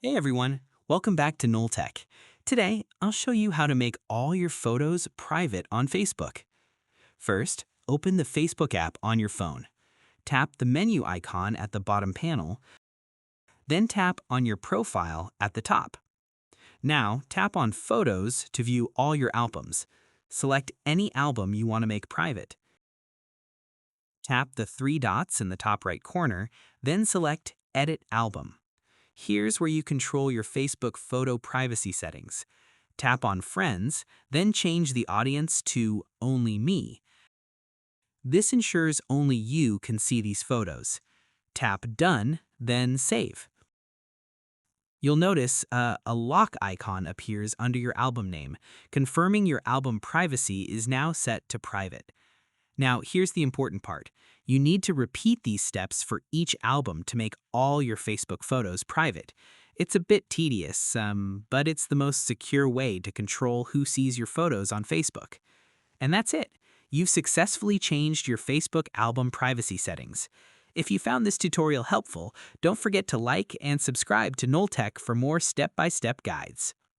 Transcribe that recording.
Hey everyone, welcome back to Knowltech. Today, I'll show you how to make all your photos private on Facebook. First, open the Facebook app on your phone. Tap the menu icon at the bottom panel, then tap on your profile at the top. Now, tap on Photos to view all your albums. Select any album you want to make private. Tap the three dots in the top right corner, then select Edit Album. Here's where you control your Facebook photo privacy settings. Tap on Friends, then change the audience to Only Me. This ensures only you can see these photos. Tap Done, then Save. You'll notice a lock icon appears under your album name, confirming your album privacy is now set to private. Now, here's the important part. You need to repeat these steps for each album to make all your Facebook photos private. It's a bit tedious, but it's the most secure way to control who sees your photos on Facebook. And that's it. You've successfully changed your Facebook album privacy settings. If you found this tutorial helpful, don't forget to like and subscribe to Knowltech for more step-by-step guides.